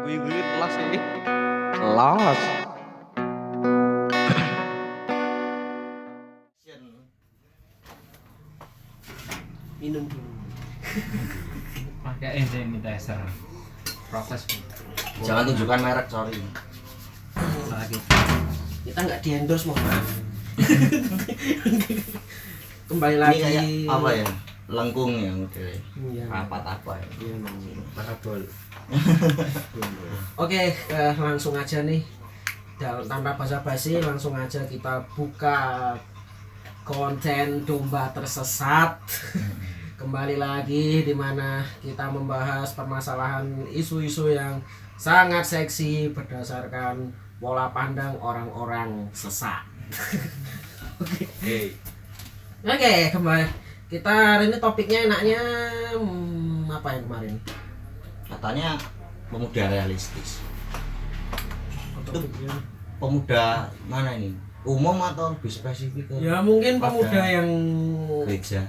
Wih, los ini. Los. Minum dulu. Pakai sanitizer. Proses Jangan tunjukkan merek, sorry. lagi. Kita nggak di endorse, mohon maaf. Kembali Ini lagi. kayak apa ya? Lengkung ya modelnya. Iya. Rapat apa ya? Iya, Parabol. Oke, langsung aja nih. Tanpa basa-basi, langsung aja kita buka konten domba tersesat. Kembali lagi di mana kita membahas permasalahan isu-isu yang sangat seksi berdasarkan pola pandang orang-orang sesat. Oke, kembali. Kita hari ini topiknya enaknya apa yang kemarin? Katanya pemuda realistis. Topiknya. Pemuda mana ini? Umum atau lebih spesifik ke Ya mungkin pada pemuda yang gereja?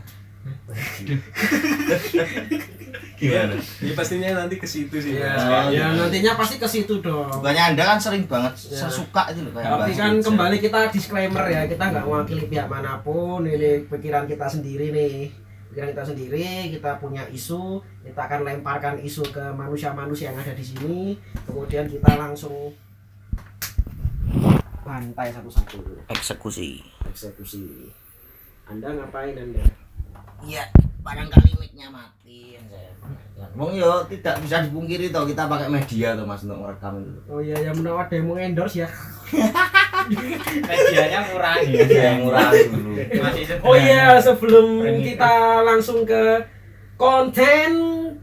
Gimana? Ya pastinya nanti ke situ sih. ya, Mas. ya nantinya pasti ke situ dong. Bukannya Anda kan sering banget Ya. sesuka itu loh kayak Tapi bahas kan gereja. kembali kita disclaimer ya, kita nggak mewakili pihak manapun, ini pikiran kita sendiri nih. Pikiran kita sendiri, kita punya isu, kita akan lemparkan isu ke manusia-manusia yang ada di sini, kemudian kita langsung bantai satu-satu, Eksekusi. eksekusi. Anda ngapain Anda? Iya, barangkali mic-nya mati yang saya. Wong yo tidak bisa dipungkiri toh kita pakai media toh Mas untuk merekam itu. Oh iya, yang menawar ada yang mau endorse ya. Medianya murah ya. Yang murah dulu. Masih sederhana. Oh iya, sebelum Premium. kita langsung ke konten,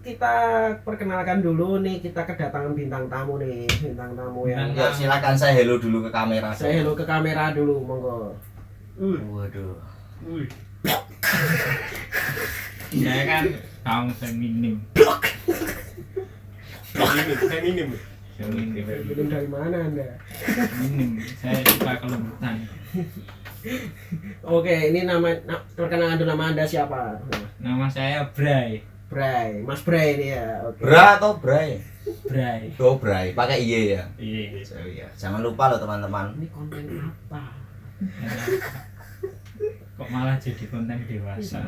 kita perkenalkan dulu nih, kita kedatangan bintang tamu nih, bintang tamu yang Ya silakan saya hello dulu ke kamera. saya hello ke kamera dulu, monggo. Waduh. Saya kan kaum feminim. Feminim. Feminim. Belum dari mana Anda? Feminim. Saya suka kelembutan. Oke, ini perkenalan dulu, nama Anda siapa? Nama saya Bray. Bray, Mas Bray ini ya. Oke. Bra atau Bray? Bray. Oh Bray, pakai iye ya. Iya. Ya. Jangan lupa loh teman-teman. Ini konten apa? Kok malah jadi konten dewasa?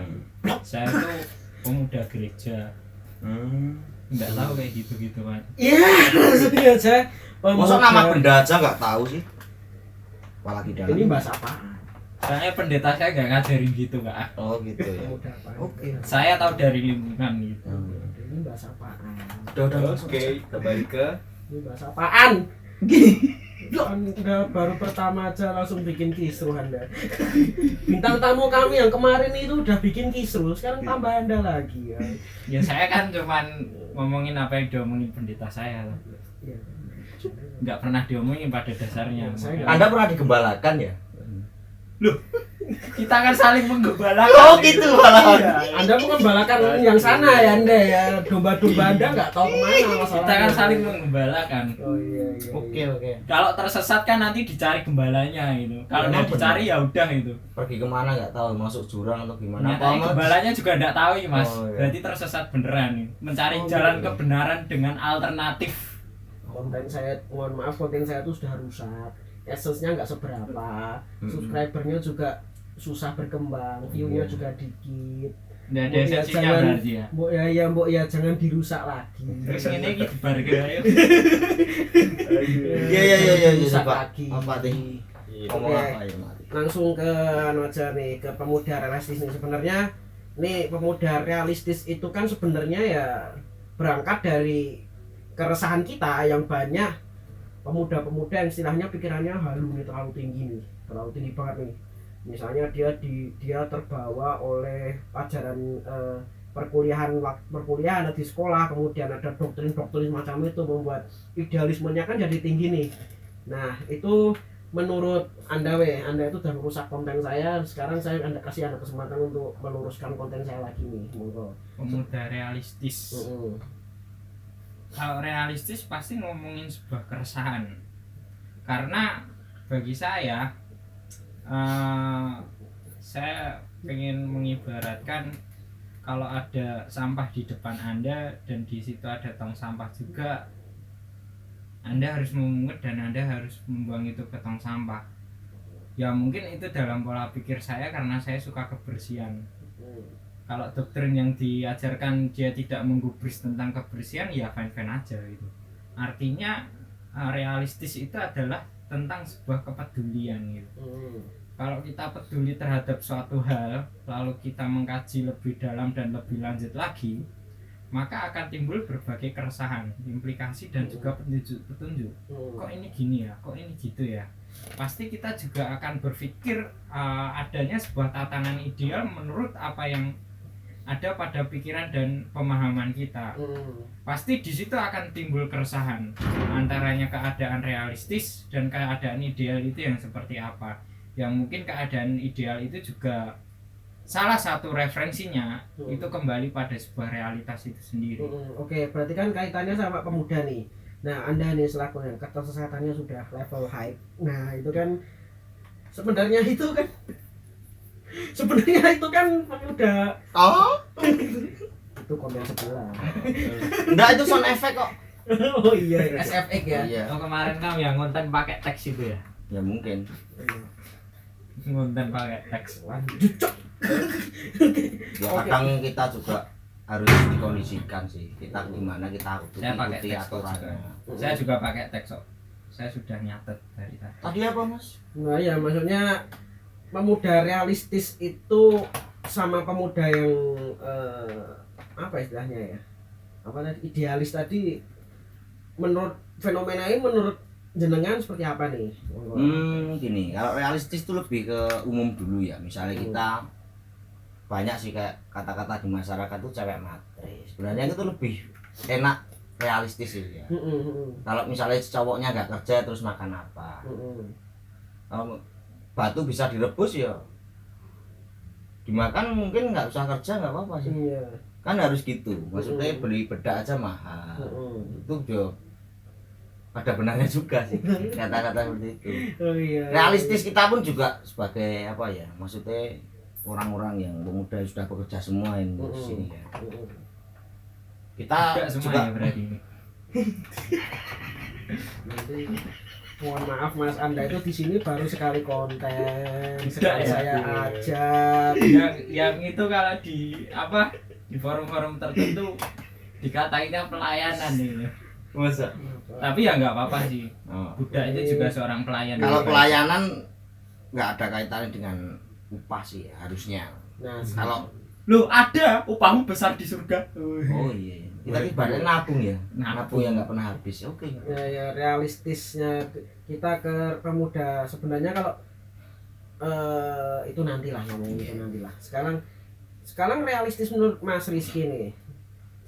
Saya tuh pemuda gereja. Nggak tahu kayak gitu-gitu kan. Iya, langsung aja. Masa nama benda aja nggak tahu sih? Apalagi dalam. Ini bahasa apa? Soalnya pendeta saya nggak ngajarin gitu kak. Oh gitu ya. Pemuda apa? Oke. Saya tahu dari lingkungan gitu. Ini bahasa apaan? Oke, kembali ke Ini bahasa apaan? Anda baru pertama aja langsung bikin kisruh Anda. Bintang tamu kami yang kemarin itu udah bikin kisruh, sekarang tambah Anda lagi ya. Ya saya kan cuman ngomongin apa yang diomongin pendeta saya. Iya. Nggak pernah diomongin pada dasarnya. Saya nggak- Anda pernah digembalakan ya? Kita kan saling menggembalakan. Oh gitu malah. Iya, Anda mengembalakan yang sana ya Anda ya. Domba-domba Anda nggak tahu kemana masalahnya. Kita kan saling menggembalakan. Oh iya iya. Oke oke. Kalau tersesat kan nanti dicari gembalanya itu. Kalau Emang nggak dicari ya udah itu. Pergi kemana nggak tahu, masuk jurang atau gimana? Nyatanya gembalanya juga nggak tahu ya mas. Oh, iya. Berarti tersesat beneran nih. Mencari Oh, jalan iya. kebenaran dengan alternatif. Konten saya, mohon maaf, konten saya tuh sudah rusak. Essence-nya nggak seberapa. Subscribernya juga susah berkembang, view-nya juga dikit. Nggak ada Mbok ya esensinya jangan- berarti ya. Mbok ya jangan dirusak lagi. Terus ini gitu bareng ayo. Iya Rusak Pak. lagi. Apa deh? Ngomong Oke. apa ya mari? Langsung ke anu aja nih, ke pemuda realistis nih. Sebenarnya nih pemuda realistis itu kan sebenarnya ya berangkat dari keresahan kita yang banyak pemuda-pemuda yang istilahnya pikirannya halu nih, terlalu tinggi banget nih. Misalnya dia terbawa oleh ajaran perkuliahan di sekolah, kemudian ada doktrin-doktrin macam itu membuat idealismenya kan jadi tinggi nih. Nah itu menurut Anda Anda itu sudah merusak konten saya. Sekarang saya kasih Anda kesempatan untuk meluruskan konten saya lagi nih, monggo. Pemuda realistis. Kalau realistis pasti ngomongin sebuah keresahan. Karena bagi saya pengen mengibaratkan kalau ada sampah di depan Anda dan di situ ada tong sampah juga, Anda harus memungut dan Anda harus membuang itu ke tong sampah. Ya mungkin itu dalam pola pikir saya karena saya suka kebersihan. Kalau doktrin yang diajarkan dia tidak menggubris tentang kebersihan, ya fine-fine aja gitu. Artinya realistis itu adalah tentang sebuah kepedulian gitu. Kalau kita peduli terhadap suatu hal, lalu kita mengkaji lebih dalam dan lebih lanjut lagi, maka akan timbul berbagai keresahan, implikasi dan juga petunjuk. Kok ini gini ya, kok ini gitu ya. Pasti kita juga akan berpikir adanya sebuah tatanan ideal menurut apa yang ada pada pikiran dan pemahaman kita. Pasti di situ akan timbul keresahan antaranya keadaan realistis dan keadaan ideal itu yang seperti apa. Yang mungkin keadaan ideal itu juga salah satu referensinya itu kembali pada sebuah realitas itu sendiri. Oke, berarti kan kaitannya sama pemuda nih. Nah, Anda nih selaku yang kesehatannya sudah level high. Nah, itu kan sebenarnya itu kan udah itu komen sebelah. Enggak, itu sound effect kok. Oh iya, SFX ya. Iya. Oh, kemarin kamu yang ngonten pakai teks itu ya? Ya mungkin. Ngonten pakai teks. Ya kadang kita juga harus dikondisikan sih. Kita gimana kita harus Saya pakai ikuti teks kok aturannya. Saya juga pakai teks kok. Saya sudah nyatet dari tadi. Tadi apa, Mas? Nah ya, maksudnya pemuda realistis itu sama pemuda yang apa istilahnya ya, apa tadi, idealis tadi, menurut fenomena ini menurut jenengan seperti apa nih? Gini, kalau realistis itu lebih ke umum dulu ya. Misalnya kita banyak sih kayak kata-kata di masyarakat tuh cewek matre. Sebenarnya itu lebih enak realistis sih ya. Kalau misalnya cowoknya nggak kerja terus makan apa? Kalau batu bisa direbus ya dimakan, mungkin nggak usah kerja nggak apa-apa sih. Iya. Kan harus gitu. Maksudnya beli bedak aja mahal. Itu juga ada benarnya juga sih kata-kata seperti itu. Oh iya. Realistis kita pun juga sebagai apa ya? Maksudnya orang-orang yang pemuda sudah bekerja semua ini di sini ya. Kita Tidak semua juga ya berarti ini. Nanti mohon maaf Mas, Anda itu di sini baru sekali konten, sekali Tidak ya? saya ajak. yang itu kalau di apa di forum-forum tertentu dikatainnya pelayanan ini. masa. Tapi ya nggak apa-apa sih. Oh. Buddha itu juga seorang pelayan. Kalau pelayanan nggak ada kaitannya dengan upah sih harusnya. Nah, Kalau Loh, ada upahmu besar di surga. oh iya, kita ibaratnya nabung ya, nabung yang nggak pernah habis. Oke. ya realistisnya kita ke pemuda sebenarnya kalau itu nantilah ngomongin itu nantilah. Sekarang realistis menurut Mas Rizky nih.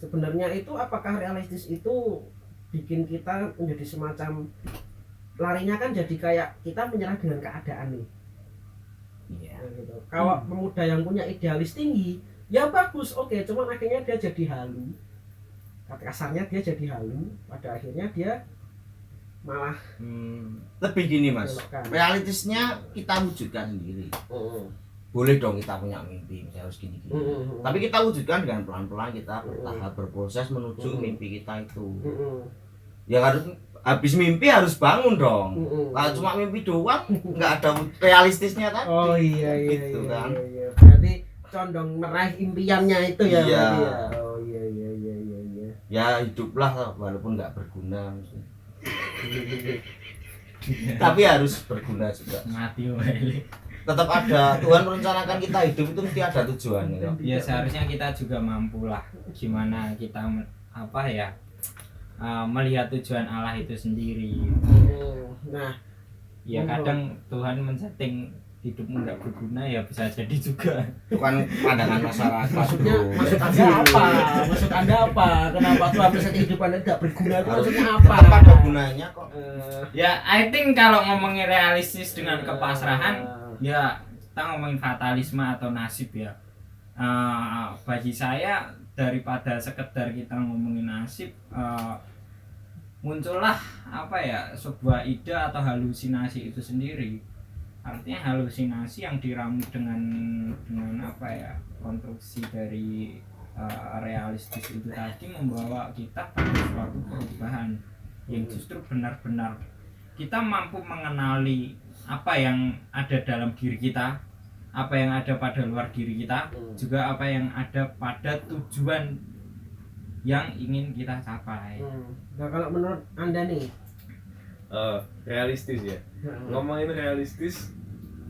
Sebenarnya itu apakah realistis itu bikin kita menjadi semacam larinya kan jadi kayak kita menyerah dengan keadaan nih. Iya. Nah, gitu. Kalau pemuda yang punya idealis tinggi, ya bagus, oke. Cuman akhirnya dia jadi halu. Kata kasarnya dia jadi halu. Pada akhirnya dia malah Lebih gini Mas, belokkan. realistisnya kita wujudkan sendiri. Boleh dong kita punya mimpi, misalnya harus gini-gini. Tapi kita wujudkan dengan pelan-pelan, kita bertahap berproses menuju mimpi kita itu. Ya harus habis mimpi harus bangun dong. Kalau cuma mimpi doang nggak ada realistisnya tadi. Oh iya Gitu iya, kan. iya. Berarti condong meraih impiannya itu ya. Iya. Berarti ya. Oh iya iya iya iya iya. Ya hiduplah walaupun nggak berguna. Tapi harus berguna juga. Mati wae. Tetap ada, Tuhan merencanakan kita hidup itu mesti ada tujuannya. Ya seharusnya kita juga mampu lah gimana kita apa ya melihat tujuan Allah itu sendiri. Nah, Ya kadang Tuhan men-setting hidupmu nggak berguna ya bisa jadi juga. Itu kan pandangan masyarakat. maksudnya bro. maksud Anda apa? Maksud Anda apa? Kenapa Tuhan bisa hidup Anda tidak berguna? Itu maksudnya apa? Tetap ada gunanya kok. Ya I think kalau ngomongin realistis dengan kepasrahan ya kita ngomongin fatalisme atau nasib ya. Bagi saya daripada sekedar kita ngomongin nasib, muncullah apa ya sebuah ide atau halusinasi itu sendiri. Artinya halusinasi yang diramu dengan apa ya konstruksi dari realistis itu tadi membawa kita pada suatu perubahan yang justru benar-benar kita mampu mengenali apa yang ada dalam diri kita, apa yang ada pada luar diri kita, juga apa yang ada pada tujuan yang ingin kita capai. Nah, kalau menurut Anda nih, Realistis ya. Ngomongin realistis,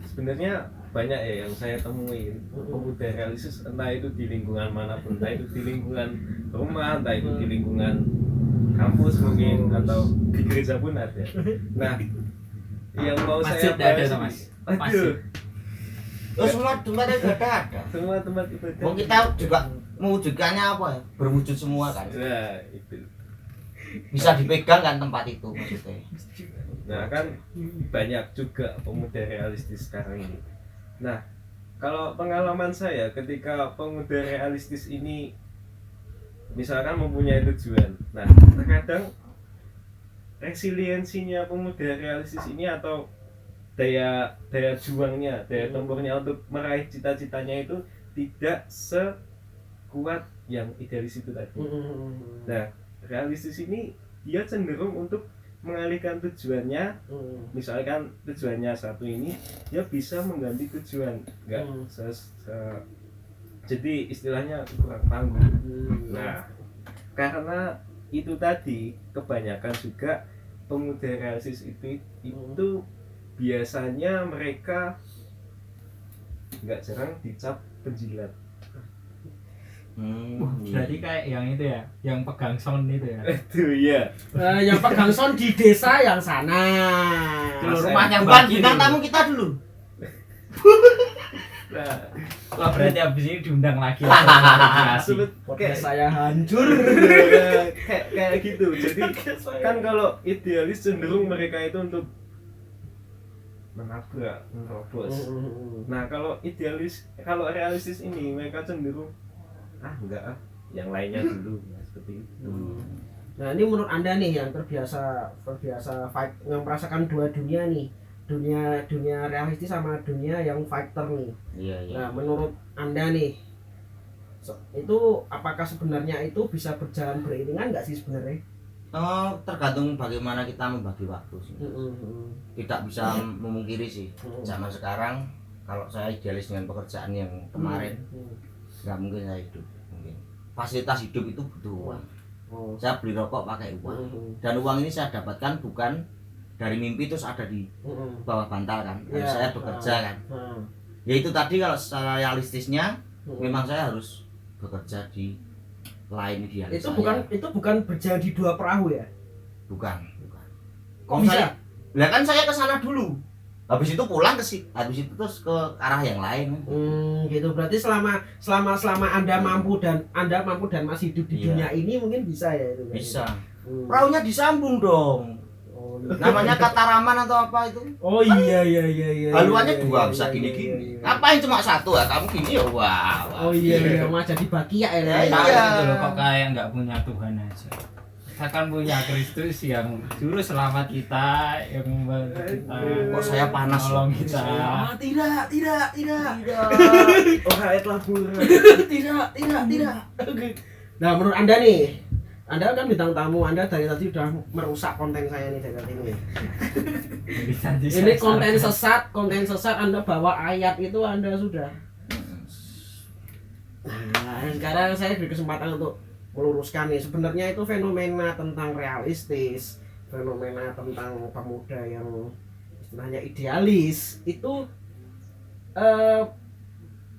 sebenarnya banyak ya yang saya temuin pemuda realistis, entah itu di lingkungan manapun, entah itu di lingkungan rumah, entah itu di lingkungan kampus mungkin, atau di gereja pun ada. Nah, yang mau Masjid saya ada bahas tuh, ini- Mas. Aduh, Oh, semua tempat ibadah ada. semua tempat ibadah. Mau kita juga mewujudkannya apa ya? Berwujud semua kan. Nah, itu. Bisa dipegang kan tempat itu maksudnya. Nah, kan banyak juga pemuda realistis sekarang ini. Nah, kalau pengalaman saya ketika pemuda realistis ini misalkan mempunyai tujuan. Nah, terkadang resiliensinya pemuda realistis ini atau daya juangnya, daya tempurnya untuk meraih cita-citanya itu tidak sekuat yang idealis itu tadi. Nah, realistis ini dia cenderung untuk mengalihkan tujuannya, misalkan tujuannya satu ini, dia bisa mengganti tujuan, enggak jadi istilahnya kurang tangguh. Nah, karena itu tadi kebanyakan juga pemuda realistis itu biasanya mereka nggak jarang dicap penjilat. Berarti kayak yang itu ya, yang pegang sound itu ya. Itu ya. yang pegang sound di desa yang sana. Rumahnya Bukan Mbak bintang Kiri. tamu kita dulu. Nah, Wah, berarti abis ini diundang lagi. Kayak saya hancur. kayak gitu. Jadi kan kalau idealis cenderung mereka itu untuk menabrak, menerobos. Nah, kalau realistis ini mereka cenderung enggak yang lainnya dulu. Nah, seperti itu. Nah, ini menurut Anda nih yang terbiasa fight, yang merasakan dua dunia nih. Dunia realistis sama dunia yang fighter nih. Iya, iya. Nah, menurut Anda nih, itu apakah sebenarnya itu bisa berjalan beriringan nggak sih sebenarnya? Tergantung bagaimana kita membagi waktu sih. Tidak bisa memungkiri sih. Zaman sekarang kalau saya idealis dengan pekerjaan yang kemarin, nggak mungkin saya hidup. Mungkin fasilitas hidup itu butuh uang. Saya beli rokok pakai uang. Dan uang ini saya dapatkan bukan dari mimpi terus ada di bawah bantal kan. Harus saya bekerja kan. Ya itu tadi kalau secara realistisnya memang saya harus bekerja di lain idealis. Itu bukan berjalan di dua perahu ya? Bukan. Kok bisa? Lah kan saya ke sana dulu. Habis itu pulang habis itu terus ke arah yang lain. Gitu. Berarti selama Anda mampu dan masih hidup di Iya. dunia ini mungkin bisa ya itu. Bisa. Perahunya disambung dong. Namanya kataraman atau apa itu? Oh iya. Haluannya iya, dua iya, bisa iya, gini-gini. iya. Ngapain cuma satu ya? Kamu gini ya wah. Oh iya, mau jadi bakia ya. Iya. Gitu loh, kok kayak nggak punya Tuhan aja. Kita kan punya Kristus yang juru selamat kita, yang membantu kita. Kok saya panas Tolong kita. Tidak. Oh, telah buram. Tidak. Oke. Nah, menurut Anda nih, Anda kan bintang tamu, Anda dari tadi udah merusak konten saya nih dari tadi nih. Ini konten sesat, Anda bawa ayat itu Anda sudah. Nah, sekarang saya beri kesempatan untuk meluruskan nih, sebenarnya itu fenomena tentang realistis, fenomena tentang pemuda yang istilahnya idealis itu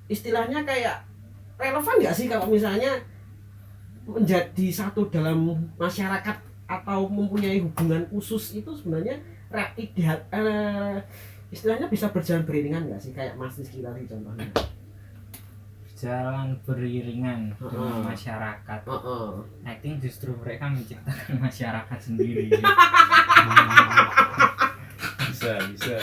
istilahnya kayak relevan nggak sih kalau misalnya menjadi satu dalam masyarakat atau mempunyai hubungan khusus itu sebenarnya istilahnya bisa berjalan beriringan nggak sih kayak Mas Rizky tadi contohnya? Jalan beriringan dengan masyarakat. I think justru mereka menciptakan masyarakat sendiri. Bisa.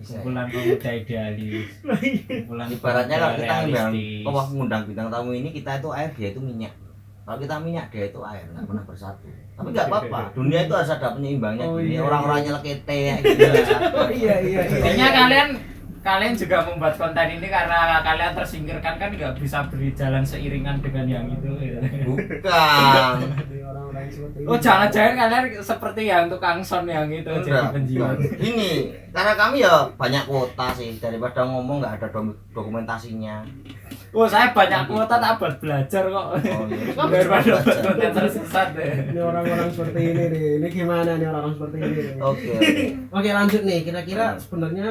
Kumpulan pemuda idealis. Kumpulan Ibaratnya pemuda kalau kita realistis. mengundang bintang tamu ini, kita itu air, dia itu minyak. Kalau kita minyak, dia itu air, nggak pernah bersatu. Tapi nggak apa-apa, dunia itu harus ada penyeimbangnya. Orang-orangnya lekete gitu. Oh iya. Intinya kalian juga membuat konten ini karena kalian tersingkirkan, kan nggak bisa berjalan seiringan dengan yang itu. Bukan. Orang-orang yang seperti ini. Oh, jangan-jangan kalian seperti yang tukang son yang itu jadi Enggak, penjilat. Ini karena kami ya banyak kuota sih, daripada ngomong nggak ada dokumentasinya. Oh, saya banyak kuota tak buat belajar kok. Oh iya. Daripada buat Belajar. konten tersesat deh. Ini orang-orang seperti ini nih. Ini gimana nih orang-orang seperti ini nih? Oke. Oke, lanjut nih. Kira-kira sebenarnya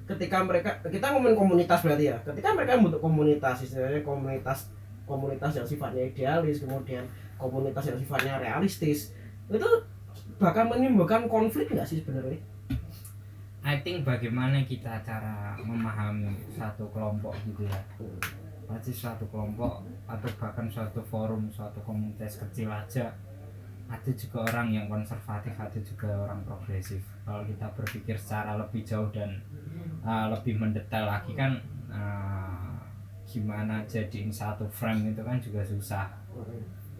ketika mereka, kita ngomongin komunitas berarti ya. Ketika mereka membentuk komunitas, istilahnya komunitas yang sifatnya idealis, kemudian komunitas yang sifatnya realistis, itu bakal menimbulkan konflik nggak sih sebenarnya? I think bagaimana kita cara memahami satu kelompok gitu ya. Pasti suatu kelompok atau bahkan suatu forum, suatu komunitas kecil aja ada juga orang yang konservatif, ada juga orang progresif. Kalau kita berpikir secara lebih jauh dan lebih mendetail lagi kan gimana jadiin satu frame itu kan juga susah.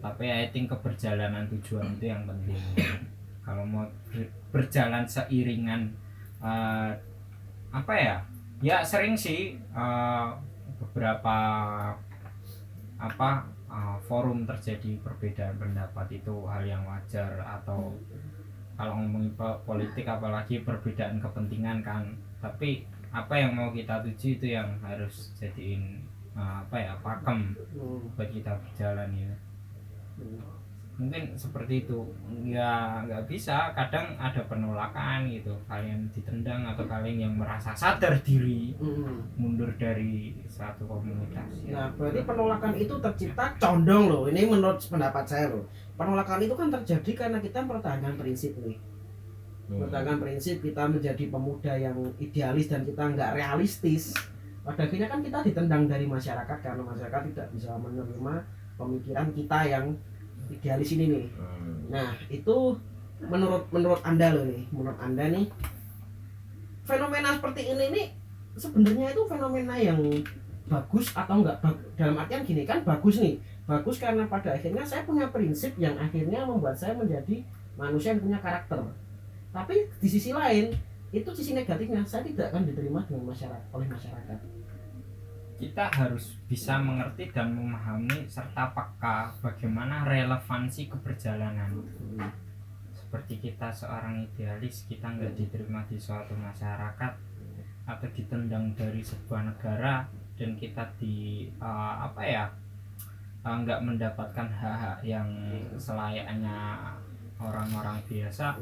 Tapi I think keberjalanan tujuan itu yang penting. Kalau mau berjalan seiringan apa ya? Ya sering sih beberapa forum terjadi perbedaan pendapat, itu hal yang wajar. Atau kalau ngomongin politik apalagi perbedaan kepentingan kan, tapi apa yang mau kita tuju itu yang harus jadiin pakem buat kita berjalan ya. Mungkin seperti itu. Ya nggak bisa, kadang ada penolakan gitu, kalian ditendang atau kalian yang merasa sadar diri mundur dari satu komunitas ya. Nah, berarti penolakan itu tercipta condong loh. Ini menurut pendapat saya loh. Penolakan itu kan terjadi karena kita mempertahankan prinsip nih. Mempertahankan prinsip, kita menjadi pemuda yang idealis dan kita nggak realistis. Pada akhirnya kan kita ditendang dari masyarakat karena masyarakat tidak bisa menerima pemikiran kita yang idealis ini nih. Nah, itu menurut Anda loh nih, menurut Anda nih, fenomena seperti ini nih sebenarnya itu fenomena yang bagus atau enggak? Dalam artian gini kan, bagus nih, bagus karena pada akhirnya saya punya prinsip yang akhirnya membuat saya menjadi manusia yang punya karakter. Tapi di sisi lain, itu sisi negatifnya, saya tidak akan diterima dengan oleh masyarakat. Kita harus bisa mengerti dan memahami serta peka bagaimana relevansi keberjalanan. Seperti kita seorang idealis, kita nggak diterima di suatu masyarakat atau ditendang dari sebuah negara, dan kita nggak mendapatkan hak-hak yang selayaknya orang-orang biasa.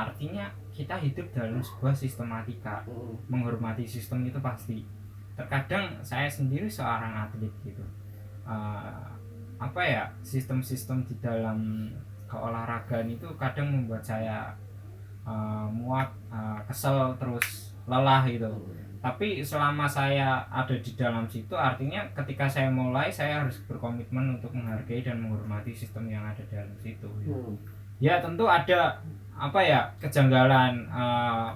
Artinya kita hidup dalam sebuah sistematika. Menghormati sistem itu pasti. Terkadang saya sendiri seorang atlet gitu, sistem-sistem di dalam keolahragaan itu kadang membuat saya muak, kesel, terus lelah gitu. Tapi selama saya ada di dalam situ, artinya ketika saya mulai, saya harus berkomitmen untuk menghargai dan menghormati sistem yang ada dalam situ gitu. Ya tentu ada kejanggalan,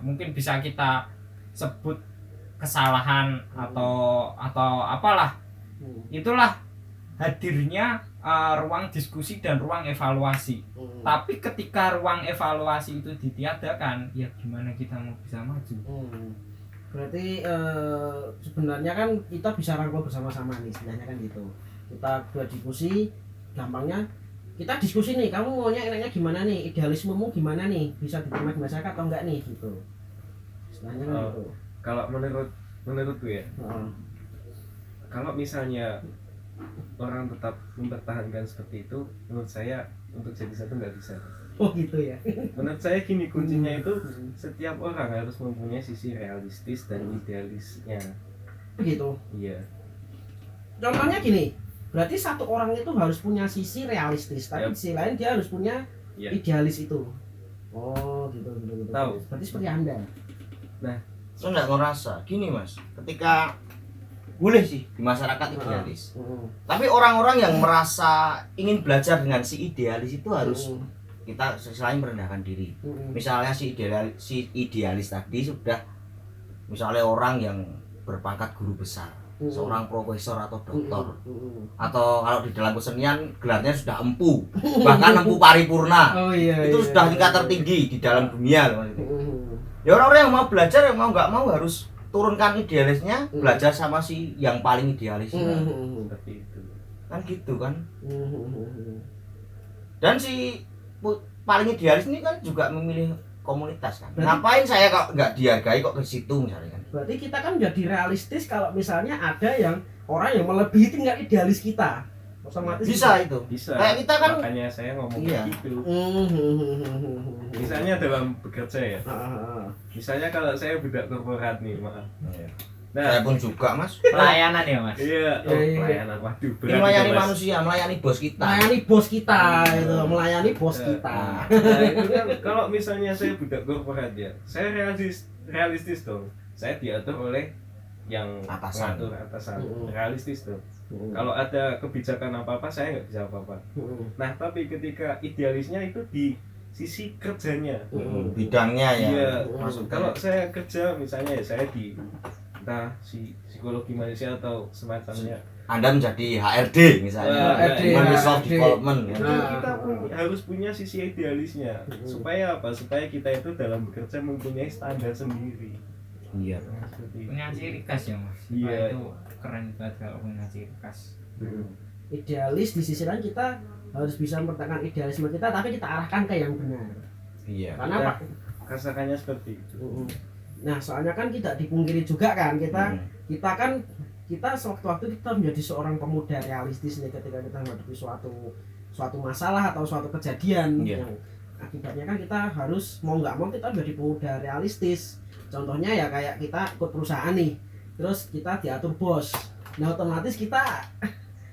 mungkin bisa kita sebut kesalahan atau apalah. Itulah hadirnya ruang diskusi dan ruang evaluasi. Tapi ketika ruang evaluasi itu ditiadakan, ya gimana kita mau bisa maju? Berarti sebenarnya kan kita bisa rangkul bersama-sama nih, sebenarnya kan gitu. Kita buat diskusi, gampangnya kita diskusi nih, kamu maunya enaknya gimana nih, idealismemu gimana nih, bisa diterima di masyarakat atau enggak nih gitu. Sebenarnya kan gitu. Kalau menurutku ya, kalau misalnya orang tetap mempertahankan seperti itu, menurut saya untuk jadi satu nggak bisa. Oh gitu ya. Menurut saya gini, kuncinya itu setiap orang harus mempunyai sisi realistis dan idealisnya. Begitu. Iya. Contohnya gini, berarti satu orang itu harus punya sisi realistis, tapi di sisi lain dia harus punya idealis itu. Oh gitu. Tahu. Berarti seperti Anda. Nah, Saya nggak ngerasa gini mas, ketika boleh sih di masyarakat idealis, tapi orang-orang yang merasa ingin belajar dengan si idealis itu harus kita selain merendahkan diri. Misalnya si idealis tadi sudah, misalnya orang yang berpangkat guru besar, seorang profesor atau doktor, atau kalau di dalam kesenian gelarnya sudah empu, bahkan empu paripurna. Itu sudah tingkat tertinggi di dalam dunia loh. Ya orang-orang yang mau belajar, yang mau nggak mau harus turunkan idealisnya, belajar sama si yang paling idealisnya. seperti itu. Kan gitu kan. Dan si paling idealis ini kan juga memilih komunitas kan. Berarti- Ngapain saya kok nggak dihargai kok ke situ misalnya kan. Berarti kita kan menjadi realistis kalau misalnya ada yang orang yang melebihi tingkat idealis kita. Otomatis Bisa itu. Bisa. Kayak kita kan makanya saya ngomong Iya. gitu. Hmm. Misalnya dalam bekerja ya. Ah. Misalnya kalau saya budak korporat nih, maaf. Nah, saya pun juga Mas. Pelayanan ya Mas. iya, Iya, iya. pelayanan. Waduh, Ini berat melayani itu, Mas. manusia, melayani bos kita. Melayani bos kita itu, melayani bos kita. Nah, itu kan kalau misalnya saya budak korporat ya, saya realistis dong. Saya diatur oleh yang Atasan. mengatur atasan. Mm. Realistis dong. Kalau ada kebijakan apa-apa, saya nggak bisa apa-apa. Nah, tapi ketika idealisnya itu di sisi kerjanya. Bidangnya ya. Iya, Maksudnya. kalau saya kerja misalnya ya saya di entah psikologi manusia atau semacamnya. Anda menjadi HRD misalnya. HRD, Human Resource HRD. Development. ya. Itu Nah. kita harus punya sisi idealisnya. Supaya apa? Supaya kita itu dalam bekerja mempunyai standar sendiri. Iya. Nah, seperti itu. Punya ciri khas ya Mas. Iya. Wah, itu keren banget kalau punya ciri khas. Idealis di sisi lain kita harus bisa mempertahankan idealisme kita, tapi kita arahkan ke yang benar. Iya. Karena Kita apa? rasakannya seperti itu. Nah, soalnya kan tidak dipungkiri juga kan kita Hmm. kita sewaktu-waktu kita menjadi seorang pemuda realistis nih ketika kita menghadapi suatu masalah atau suatu kejadian Iya. yang akibatnya kan kita harus mau nggak mau kita menjadi pemuda realistis. Contohnya ya kayak kita ikut perusahaan nih, terus kita diatur bos. Nah, otomatis kita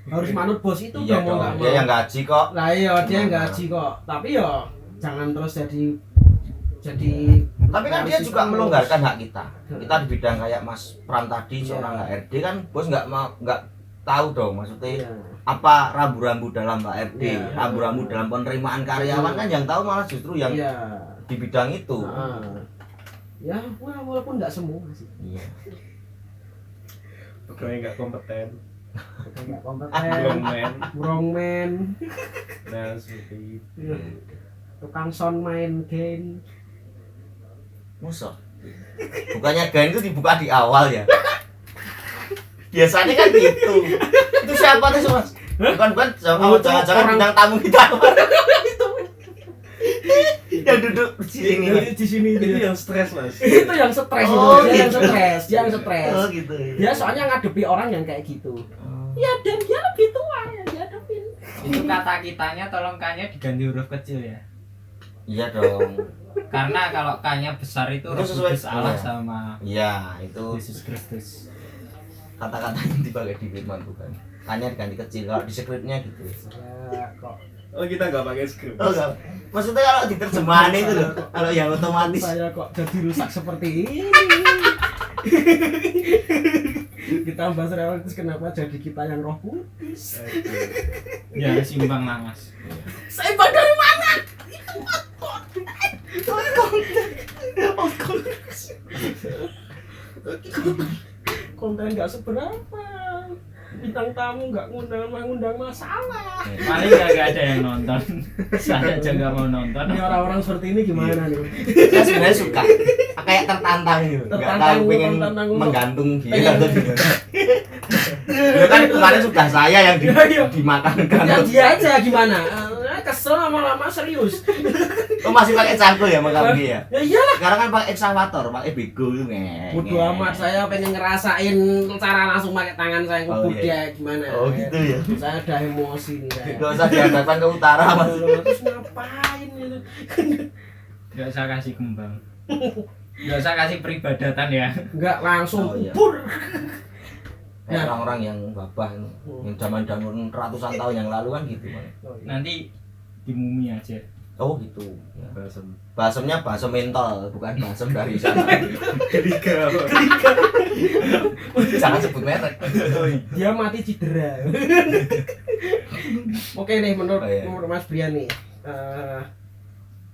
harus manut bos itu Iya dong mau dong. nggak mau. Dia yang gaji kok. Lah iya dia nggak gaji kok, tapi ya jangan terus jadi Tapi kan dia realistis juga terus. melonggarkan hak kita. Kita di bidang kayak Mas Pram tadi Iya. seorang HRD kan bos nggak tahu dong maksudnya Iya. apa rambu-rambu dalam HRD, Iya. rambu-rambu dalam penerimaan karyawan kan yang tahu malah justru yang Iya. di bidang itu. Nah, ya walaupun nggak semua sih. Iya. Pegawai nggak kompeten, Kita nggak kompeten, wrongman. wrongman, Nah, seperti itu. tukang sound main game. Musuh. Bukannya gain itu dibuka di awal ya. Biasanya kan gitu. Itu siapa tuh Mas? Bukan jangan-jangan orang- bintang tamu kita. Yang duduk di sini. Jadi di sini Itu dia. yang stres, Mas. Itu yang stres Oh, itu, dia yang gitu. stres, dia yang stres. Oh gitu. Dia soalnya ngadepi orang yang kayak gitu. Ya dan dia lebih tua ya dihadapin. Itu kata kitanya tolong K-nya diganti huruf kecil ya. Iya dong. Karena kalau K-nya besar itu Itu Roh sesuai- Kudus Allah iya. sama Iya, itu Yesus Kristus. kata-kata yang dipakai di firman Tuhan. Hanya diganti kecil kalau di skripnya gitu. Ya kok Oh, kita nggak pakai skrip. Oh enggak. Maksudnya kalau diterjemahan itu loh, kalau yang otomatis. saya kok jadi rusak seperti ini. Kita bahas realistis kenapa jadi kita yang Roh Kudus. Ya simbang lah Mas. Saya dari mana? Konten nggak seberapa. Bintang tamu nggak ngundang masalah. Paling nggak ada yang nonton. Saya aja nggak mau nonton. Ini orang-orang seperti ini gimana nih? Saya sebenarnya suka kayak tertantang gitu. Enggak Tertantang, tahu pengen tertantang untuk- menggantung dia pengen- atau gimana. Dulu kan kemarin sudah saya yang Iya, iya. dimakankan. Ya dia aja gimana? Kesel lama-lama serius. Oh masih pakai cangkul ya makam dia ya. Ya iyalah. Sekarang kan pakai ekskavator, pakai bego itu nge. Bodo amat, saya pengen ngerasain cara langsung pakai tangan saya Oh, ngebut iya. dia gimana. Oh gitu ya. Saya udah emosi nih saya. Gak usah dihadapkan ke utara mas. Terus ngapain gitu? Nggak usah kasih kembang. Nggak usah kasih peribadatan ya. Enggak langsung Oh, iya. bur. Kayak Nah. orang-orang yang babah yang zaman-zaman ratusan tahun yang lalu kan gitu Mas. Nanti di mumi aja. Oh gitu. Ya. Basem. Basemnya basem mentol, bukan basem dari sana. Ketiga. Jangan sebut merek. Dia mati cedera. Oke nih menurut Oh, iya. Mas Brian nih.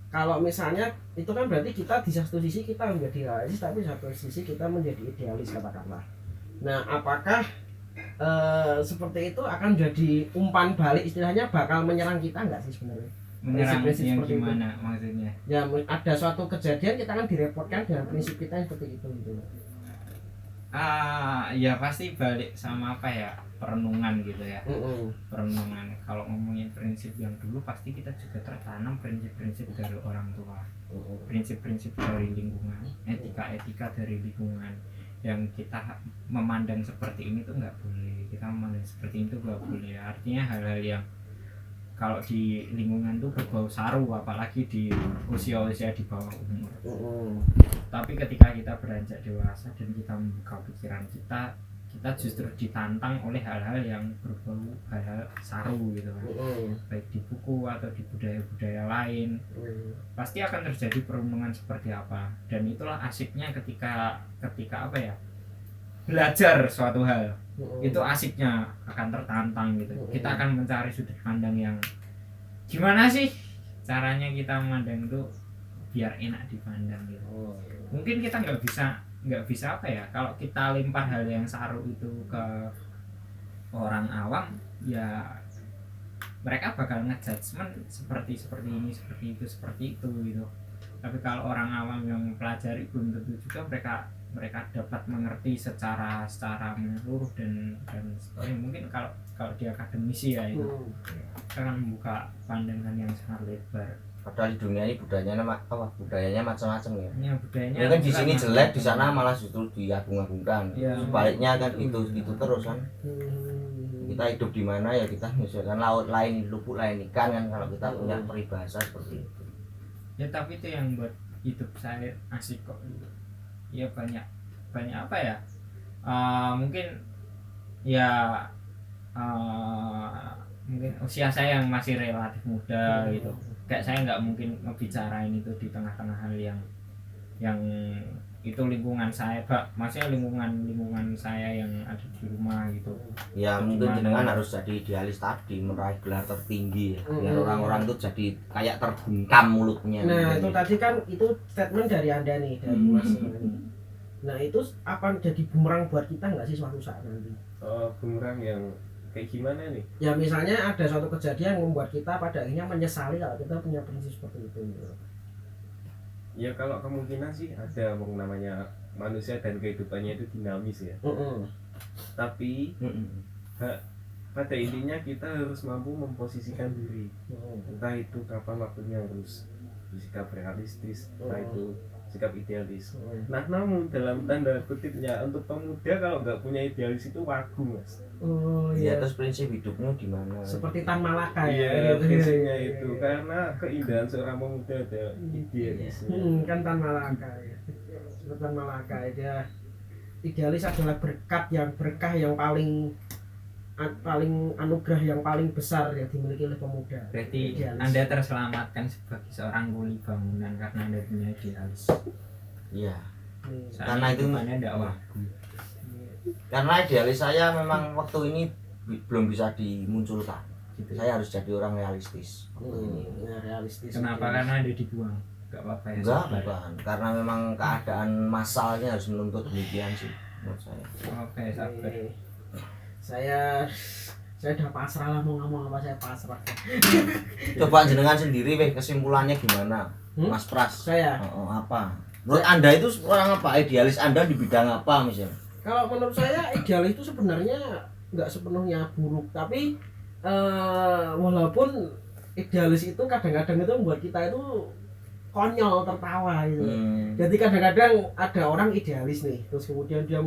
Kalau misalnya itu kan berarti kita di satu sisi kita menjadi realis tapi di satu sisi kita menjadi idealis katakanlah. Nah, apakah seperti itu akan jadi umpan balik istilahnya bakal menyerang kita nggak sih sebenarnya? Menyerang Prinsip-prinsip yang seperti itu. gimana maksudnya? Ya ada suatu kejadian kita kan direpotkan dengan prinsip kita yang seperti itu gitu. Ya pasti balik sama apa ya? perenungan gitu ya. Perenungan. Kalau ngomongin prinsip yang dulu pasti kita juga tertanam prinsip-prinsip dari orang tua, prinsip-prinsip dari lingkungan, etika-etika dari lingkungan. Yang kita memandang seperti ini tuh nggak boleh, kita memandang seperti itu nggak boleh. Artinya hal-hal yang kalau di lingkungan tuh berbau saru, apalagi di usia-usia di bawah umur. Tapi ketika kita beranjak dewasa dan kita membuka pikiran kita justru ditantang oleh hal-hal yang berbau hal-hal saru gitu kan. Baik di buku atau di budaya-budaya lain. Pasti akan terjadi perenungan seperti apa. Dan itulah asiknya ketika apa ya? Belajar suatu hal. Itu asiknya akan tertantang gitu. Kita akan mencari sudut pandang yang gimana sih caranya kita memandang itu biar enak dipandang gitu. Mungkin kita nggak bisa apa ya, kalau kita limpah hal yang saru itu ke orang awam ya mereka bakal ngejudgement seperti ini, seperti itu gitu. Tapi kalau orang awam yang mempelajari belum tentu juga mereka dapat mengerti secara menyeluruh dan mungkin kalau di akademisi ya itu akan membuka pandangan yang sangat lebar. Padahal di dunia ini budayanya macam-macam ya. Ya budayanya. Mungkin di sini jelek, di sana malah justru diagung-agungkan. Ya, sebaliknya kan itu terus kan. Kita hidup di mana ya kita misalkan laut lain lubuk lain ikan kan, kalau kita punya peribahasa seperti itu. Ya tapi itu yang buat hidup saya asik kok. Ya banyak apa ya? Mungkin ya mungkin usia saya yang masih relatif muda gitu. Kayak saya nggak mungkin ngebicarain itu di tengah-tengah hal yang itu lingkungan saya, maksudnya lingkungan saya yang ada di rumah gitu. Ya mungkin jenengan harus jadi idealis tadi, meraih gelar tertinggi ya, biar orang-orang itu jadi kayak terbungkam mulutnya. Nah itu tadi kan itu statement dari Anda nih, dari Mas ini. Nah itu apa jadi bumerang buat kita nggak sih suatu saat nanti? Bumerang yang kayak gimana nih? Ya misalnya ada suatu kejadian yang membuat kita pada akhirnya menyesali kalau kita punya prinsip seperti itu gitu. Ya kalau kemungkinan sih ada, namanya manusia dan kehidupannya itu dinamis ya. Tapi pada intinya kita harus mampu memposisikan diri. Entah itu kapan waktunya harus bersikap realistis, entah itu sikap idealis. Nah namun dalam tanda kutipnya untuk pemuda kalau nggak punya idealis itu wagu mas. Ya terus prinsip hidupnya di mana? Seperti Tan Malaka Iya, gitu. prinsipnya itu karena keindahan seorang pemuda ada idealisnya. Kan Tan Malaka ya. Seperti Tan Malaka ya. Idealis adalah berkah yang paling anugerah yang paling besar yang dimiliki oleh pemuda. Berarti idealis. Anda terselamatkan sebagai seorang kuli bangunan karena Anda punya idealis. Iya. Karena itu mana tidak Karena idealis saya memang waktu ini belum bisa dimunculkan. Gitu. Saya harus jadi orang realistis. Ya, realistis. Kenapa? idealis. Karena Anda dibuang. Enggak apa-apa ya. Enggak, bukan. Karena memang keadaan masalahnya harus menuntut demikian sih menurut saya. Oke, sabar. Saya udah pasrah lah, mau ngomong apa saya pasrah. Coba jenengan sendiri weh kesimpulannya gimana? Mas Pras. Saya Apa? Menurut Anda itu orang apa? Idealis Anda di bidang apa misalnya? kalau menurut saya idealis itu sebenarnya nggak sepenuhnya buruk, tapi walaupun idealis itu kadang-kadang itu membuat kita itu konyol, tertawa gitu. Jadi kadang-kadang ada orang idealis nih, terus kemudian dia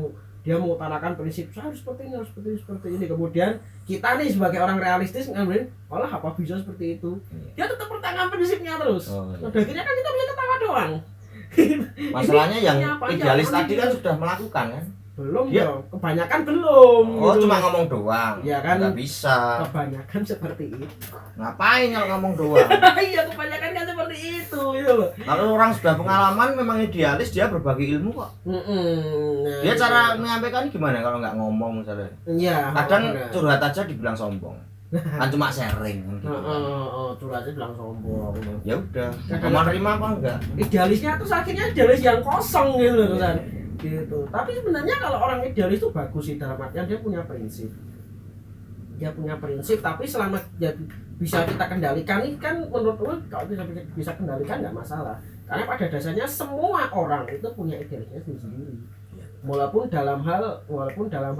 mengutarakan prinsip saya harus seperti ini, kemudian kita nih sebagai orang realistis ngambilin malah apa bisa seperti itu, dia tetap pertahankan prinsipnya terus. Pada akhirnya kan kita bisa ketawa doang. Masalahnya yang idealis panjang, tadi kan sudah melakukan kan? Belum Dia- dong, kebanyakan belum. Oh gitu. cuma ngomong doang? Ya kan? Nggak bisa. Kebanyakan seperti itu. Ngapain kalau ngomong doang? Iya, kebanyakan kan seperti itu gitu loh. Kalau orang sudah pengalaman memang idealis, dia berbagi ilmu kok. Nah, Dia cara menyampaikan gimana kalau nggak ngomong misalnya? iya, Kadang benar. curhat aja dibilang sombong. Kan cuma sharing kan gitu. Curhatnya bilang sombong. Ya udah, mau terima apa enggak? Idealisnya tuh akhirnya idealis yang kosong gitu loh kan. Gitu. Tapi sebenarnya kalau orang idealis itu bagus sih, dalam artian dia punya prinsip. Dia punya prinsip, tapi selama dia bisa kita kendalikan ini kan menurut gue kalau kita bisa kendalikan nggak masalah. Karena pada dasarnya semua orang itu punya idealisnya sendiri. walaupun dalam hal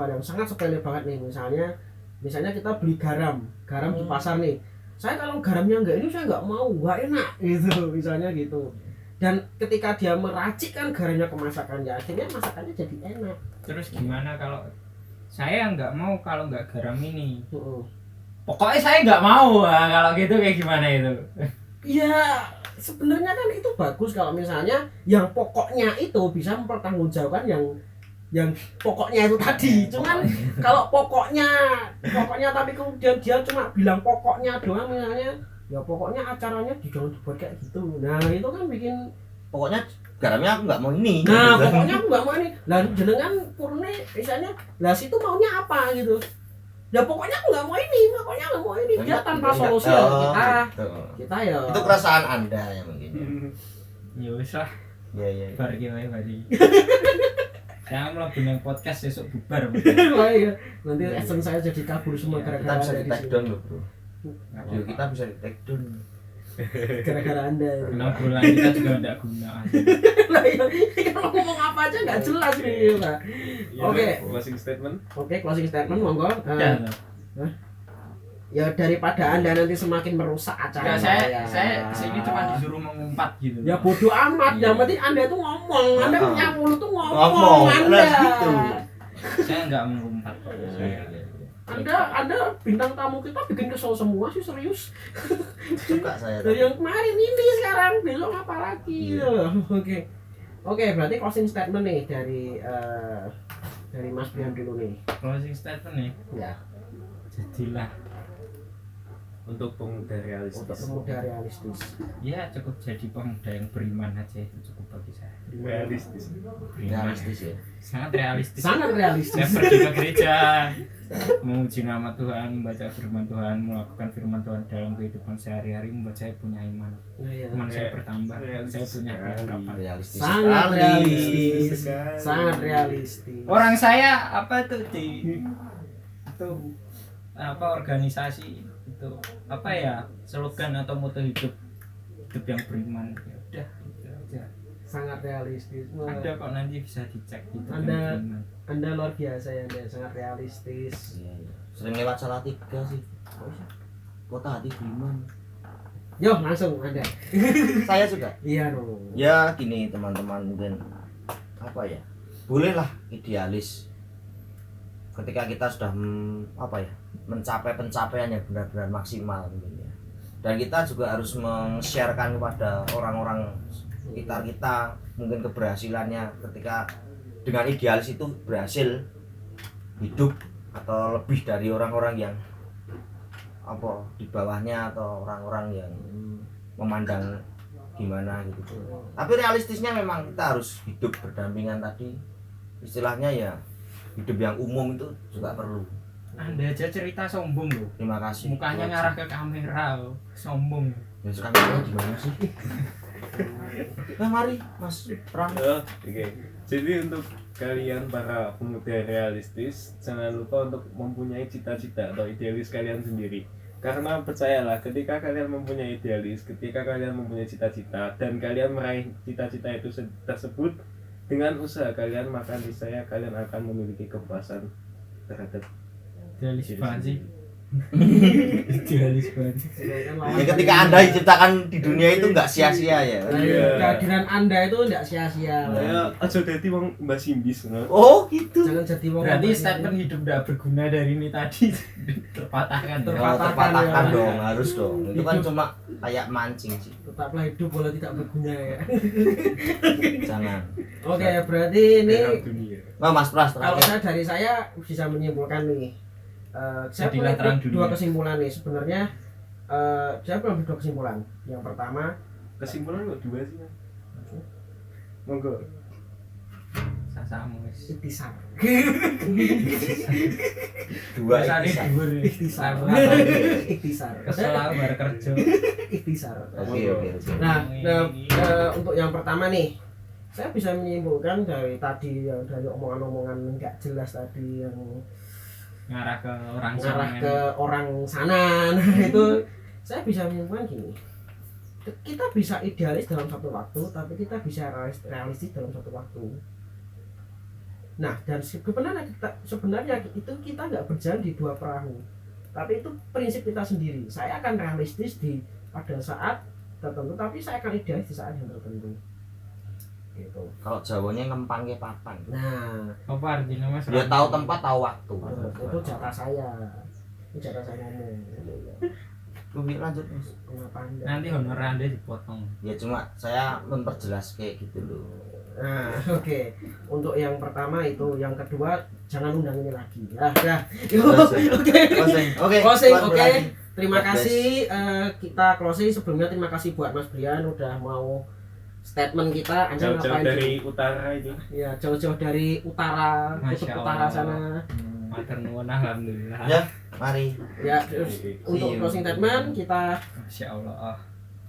yang sangat sepele banget nih, misalnya kita beli garam di pasar nih, saya kalau garamnya enggak ini saya nggak mau, nggak enak gitu misalnya gitu. Dan ketika dia meracik kan garamnya ke masakannya, akhirnya masakannya jadi enak. Terus gimana kalau saya nggak mau kalau nggak garam ini? Heeh. Pokoknya saya nggak mau. Nah, kalau gitu kayak gimana itu? Ya sebenarnya kan itu bagus kalau misalnya yang pokoknya itu bisa mempertanggungjawabkan yang pokoknya itu tadi. Cuman kalau pokoknya tapi kemudian dia cuma bilang pokoknya doang, misalnya ya pokoknya acaranya jangan dibuat kayak gitu. Nah itu kan bikin Pokoknya garamnya aku nggak mau ini. nah pokoknya aku nggak mau ini. Lah jenengan purne misalnya lah situ maunya apa gitu. Ya pokoknya aku nggak mau ini, pokoknya nggak mau ini. Dia tanpa solusi ya kita ya. Itu keresahan Anda ya mungkin. Ya wis lah, Iya. bari wae bari. Jangan mlebu nang podcast besok bubar. Wah, iya. Nanti essence saya jadi kabur semua Kita gara-gara bisa Anda di di take sini. down loh bro. Nggak Video apa-apa. kita bisa di take down. Gara-gara Anda. 6 bulan kita juga enggak guna. Lah iya, kalau ngomong apa aja nggak jelas nih, Pak. Oke. Closing statement. Oke, closing statement monggo. Udah. Ya daripada Anda nanti semakin merusak acara. Ya saya kesini cuma disuruh mengumpat gitu. Ya bodoh amat, Iya. yang penting Anda tuh ngomong. Anda punya mulut tuh ngomong. Ngomong, Anda. harus gitu. Saya enggak mengumpat kok. Anda bintang tamu kita bikin kesel semua sih, serius. Suka saya. Dari yang kemarin ini sekarang besok apa lagi? Oke, berarti closing statement nih dari Mas Brian dulu nih. Closing statement nih. Ya, Jadilah Untuk pemuda untuk realistis. pemuda realistis. ya cukup jadi pemuda yang beriman aja, itu cukup bagi saya. Realistis. Beriman. Realistis ya. Sangat realistis. Sangat realistis. Saya pergi ke gereja, memuji nama Tuhan, membaca firman Tuhan, melakukan firman Tuhan dalam kehidupan sehari-hari, membuat saya punya iman. Nah, ya. Iman saya bertambah, Realistis saya punya sekali. pengharapan. Realistis. Sangat sekali. realistis. Sekali. Sangat realistis. Orang saya apa tuh di itu apa organisasi itu apa ya, slogan atau moto hidup yang beriman, ya udah itu aja. Sangat realistis. Wah, Ada kok, nanti bisa dicek itu Anda- yang beriman. Anda luar biasa ya, Anda sangat realistis. Iya. Sering lewat Salatiga sih. Kota Hati Beriman. Yo, langsung Anda. Saya juga. Iya dong. Ya gini teman-teman, mungkin apa ya, bolehlah idealis ketika kita sudah mencapai pencapaian yang benar-benar maksimal mungkin ya. Dan kita juga harus men-sharekan kepada orang-orang sekitar kita mungkin keberhasilannya ketika dengan idealis itu berhasil hidup atau lebih dari orang-orang yang apa di bawahnya atau orang-orang yang memandang gimana gitu. Tapi realistisnya memang kita harus hidup berdampingan tadi, istilahnya ya hidup yang umum itu juga perlu. Anda aja cerita sombong loh, Terima kasih. mukanya ngarah ke kamera loh, sombong. Ya sekarang gimana sih? Nah mari Mas Pram. Oke. Jadi untuk kalian para pemuda realistis, jangan lupa untuk mempunyai cita-cita atau idealis kalian sendiri. Karena percayalah, ketika kalian mempunyai idealis, ketika kalian mempunyai cita-cita dan kalian meraih cita-cita itu tersebut dengan usaha kalian, maka niscaya kalian akan memiliki kepuasan terhadap Idealis diri banget sih. sendiri. Idealis banget. Ya, ketika Anda diciptakan di dunia itu nggak sia-sia ya. Kehadiran Anda itu tidak sia-sia. Ya, aja dadi wong Mbak Simbis, no? Oh gitu. Jangan jadi wong Berarti apa-apa. statement hidup tidak berguna dari ini tadi terpatahkan. Ya, terpatahkan ya. dong, harus dong. Itu kan Hidup. cuma kayak mancing sih. Tetaplah hidup walau tidak berguna ya. Jangan. Oke, berarti ini Dalam dunia. Nah, Mas Pras kalau terakhir. dari saya bisa menyimpulkan nih. Saya Jadilah punya terang dua dunia. kesimpulan nih sebenarnya. Saya punya dua kesimpulan. Yang pertama, Kesimpulan kok dua sih, Mas? Monggo. Sasamu wis. ikhtisar. Dua Rasane ini. dhuwur. Ikhtisar. Ikhtisar. Kesel aku bar kerja. Ikhtisar. Oke. Nah, untuk yang pertama nih, saya bisa menyimpulkan dari tadi yang dari omongan-omongan nggak jelas tadi yang Ngarah ke orang mengarah sana. ke orang sana. Nah, itu saya bisa menyimpulkan gini. Kita bisa idealis dalam satu waktu, tapi kita bisa realistis dalam satu waktu. Nah, dan sebenarnya itu kita nggak berjalan di dua perahu, tapi itu prinsip kita sendiri. Saya akan realistis pada saat tertentu, tapi saya akan idealis di saat yang tertentu. Gitu. Kalau Jawanya ngempangke papan. Nah, Apa artinya Mas? Dia tahu tempat, tahu waktu. itu jatah saya. Itu jatah saya ngomong. Lebih lanjut Mas. Kenapa Anda? Nanti honor Anda dipotong. Ya cuma saya memperjelas kayak gitu loh. Nah, oke. Untuk yang pertama itu, yang kedua jangan undang ini lagi. Ya, ya. Oke. Closing, oke. Terima kasih kita closing sebelumnya. Terima kasih buat Mas Brian udah mau statement kita. Anda Jauh-jauh ngapain dari di- utara ini. Ya, jauh-jauh dari utara, kutub Masya utara Allah. sana. Matur nuwun alhamdulillah. Ya. Mari. Ya, terus untuk Iya. closing statement kita Masya Allah.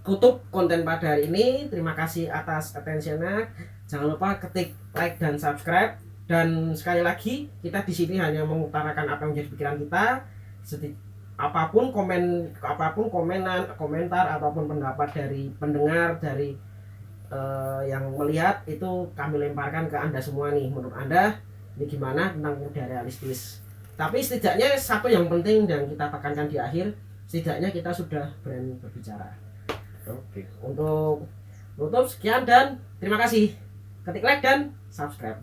tutup konten pada hari ini. Terima kasih atas attention-nya. Jangan lupa ketik like dan subscribe. Dan sekali lagi kita di sini hanya mengutarakan apa yang menjadi pikiran kita. Apapun komenan, komentar ataupun pendapat dari pendengar, dari yang melihat, itu kami lemparkan ke Anda semua nih. Menurut Anda ini gimana tentang muda realistis? Tapi setidaknya satu yang penting dan kita tekankan di akhir, setidaknya kita sudah berani berbicara. Oke. Untuk tutup sekian dan terima kasih. Ketik like dan subscribe.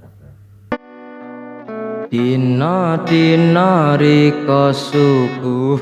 Dina dina riko suku